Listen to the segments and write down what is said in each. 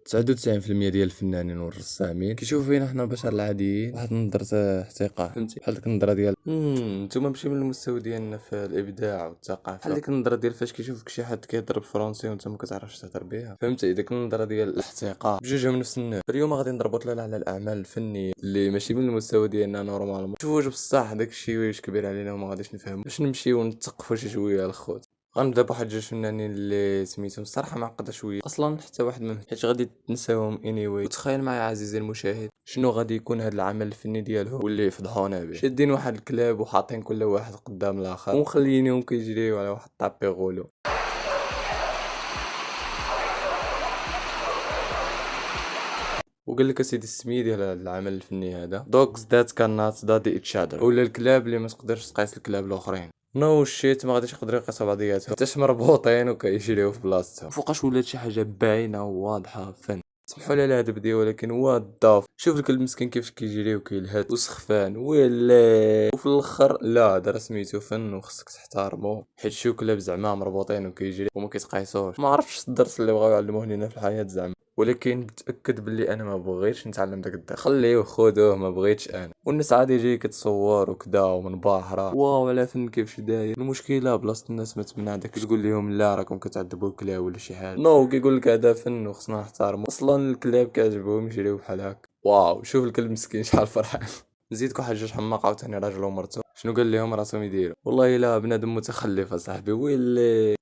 99% ديال الفنانين والرسامين كيشوفوا فينا حنا البشر العاديين واحد نظرة احتقار، فهمتي؟ بحال ديك النظرة ديال نتوما ماشي من المستوى ديالنا في الابداع والثقافه، بحال ديك النظرة ديال فاش كيشوفك شي حد كيهضر بالفرنسي وانت ما كتعرفش تهضر بها، فهمتي؟ ديك النظرة ديال الاحتقار بجوجهم نفس النوع. اليوم غادي نضربوا طلال على الاعمال الفنيه اللي ماشي من المستوى ديالنا نورمالمون. شوفوا واش بصح داك الشيء واش كبير علينا وما غاديش نفهموا، باش نمشيو ونتثقفوا شي شويه الخوت. غنبدا بواحد جوج فنانين اللي سميتهم الصراحه معقده شويه اصلا حتى واحد منهم، حيت غادي تنساوهم وتخيل معايا عزيزي المشاهد شنو غادي يكون هذا العمل الفني ديالهم واللي فضحونا به. شادين واحد الكلاب وحاطين كل واحد قدام الاخر ومخليينهم كيجريو على واحد الطابي غولو. وقال لك اسيدي السميه ديال العمل الفني هذا دوغز ذات كانات دادي ايتش اذر، ولا الكلاب اللي ما تقدرش تقيس الكلاب الاخرين. نو شيت ما غاديش يقدروا يقيسوا بعضياتهم حتى مربوطين وكيجريو في بلاصتهم. فوقاش ولات شي حاجه باينه وواضحه فن. سمحوا لي على هذا بديو ولكن وات شوف الكلب مسكين كيفاش كيجري وكيلهث وسخفان ولا وفي الاخر لا هذا سميتو فن وخصك تحترمو حيت شو كلاب زعما مربوطين وكيجري وما كيتقايسوش. ما عرفتش الدرس اللي بغاو يعلموه لينا في الحياه زعما، ولكن متاكد باللي انا ما بغيتش نتعلم داك الدرس. خليه خذوه ما بغيتش انا. والناس عادي جاي كتصور وكذا ومن باحره واو على فن كيفاش داير. المشكله بلاصه الناس ما تمنع داك تقول لهم لا راكم كتعذبوا الكلاب ولا شي حاجه. نو كيقول لك هذا فن وخصنا نحترمو. اصلا الكلاب كيعجبهم يجريو بحال هكا. واو شوف الكلب مسكين شحال فرحان. نزيدكم حاجه جوج حماق عاوتاني راجل ومرته شنو قال لهم راسهم يديروا. والله الا بنادم متخلف اصاحبي ويلي.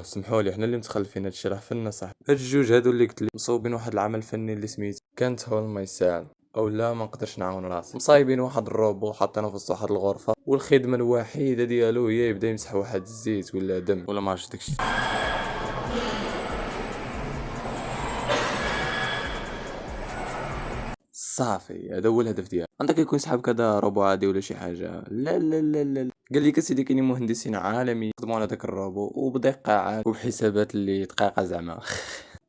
سمحوا لي حنا اللي متخلفين. هادشي راه فن صاحبي. هاد الجوج هادو اللي قلت لي مصوبين واحد العمل فني اللي سميت كانت هول ماي سال او لا ما نقدرش نعاون راسي. مصايبين واحد الروبو حاطينه في وسط واحد الغرفه والخدمه الوحيده ديالو هي يبدا يمسح واحد الزيت ولا دم ولا ما عرفتش داكشي. صافي هذا هو الهدف ديالو. عندك يكون سحاب كذا روبو عادي ولا شي حاجه. لا لا لا لا, لا. قال لي كسيدي كاينين مهندسين عالمي يخدموا على داك الروبو وبدقه عاد وبحسابات اللي دقيقه زعما.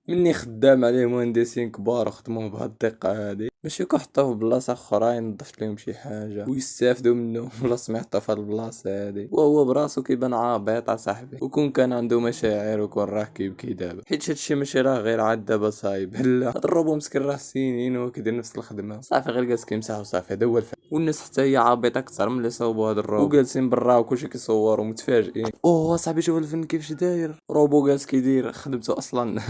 مني خدام عليه مهندسين كبار وخدموه بهاد الدقه هادي ماشي كيحطوه في بلاصه اخرى نضفت لهم شي حاجه ويستافدوا منه بلاصه ما يحطوه في هاد البلاصه هادي وهو براسو كيبان عابط صاحبي. وكون كان عنده مشاعر وكون راه كيبكي دابا حيت هادشي ماشي راه غير عاد دابا صايب. لا هاد الروبو مسكين راه سنين وهو كيدير نفس الخدمه صافي غير جالس كيمسح وصافي. هذا هو الفن. والناس حتى هي عابطه اكثر من اللي صوبوا هاد الروبو وجالسين برا وكلشي كيصوروا متفاجئين. صاحبي شوف الفن كيفاش داير. روبو جالس كيدير خدمته اصلا.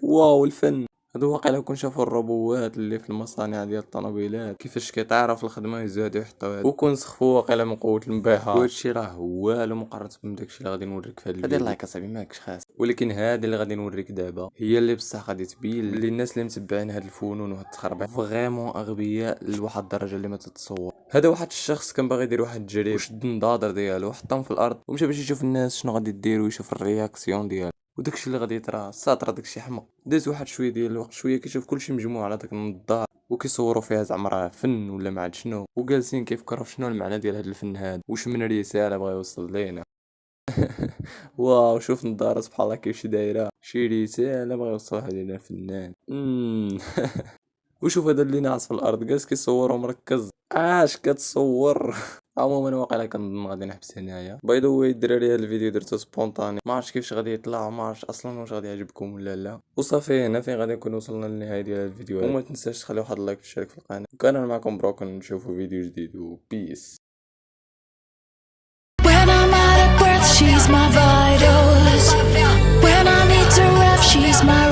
واو الفن. هادو واقيلا كون شافوا الروبوات اللي في المصانع ديال الطوموبيلات كيفاش كيطيروا في الخدمه يزادوا يحطوا وكون سخفوا واقيلا من قوه الانبهار. وهادشي راه والو مقارنه بداكشي اللي غادي نوريك في هاد الفيديو. هادي لايك اصاحبي ماكش خاص. ولكن هذه اللي غادي نوريك دابا هي اللي بصح غادي تبين اللي الناس اللي متبعين هاد الفنون وهاد التخربيق فريمون اغبياء لواحد الدرجه اللي ما تتصور. هذا واحد الشخص كان باغي يدير واحد التجربه وشد النضاضر ديالو وحطهم في الارض ومشى باش يشوف الناس شنو غادي دير ويشوف الرياكسيون ديالو. وداكشي اللي غادي يطرا ساطر داكشي حمق. داز واحد شويه ديال الوقت شويه كيشوف كلشي مجموع على داك النضار وكيصوروا فيها زعما راه فن ولا ما عاد شنو وجالسين كيفكروا في شنو المعنى ديال هذا الفن هذا واش من رساله بغا يوصل لينا. واو شوف النضاره سبحان الله كيفاش دايره شي رساله بغا يوصلها لينا الفنان. وشوف هذا اللي ناعس في الارض جالس كيصور ومركز كتصور. عموما واقيلا كنظن غادي نحبس هنايا. باي ذا واي الدراري هذا الفيديو درته سبونطاني ما عرفتش كيفاش غادي يطلع ما عرفتش اصلا واش غادي يعجبكم ولا لا. وصافي هنا فين غادي نكون وصلنا للنهايه ديال الفيديو وما تنساش تخلي واحد اللايك وتشترك في القناه. وكان انا معكم بروكن نشوفوا فيديو جديد وبيس. When I'm out of breath she's my vitals. When I need to rest she's my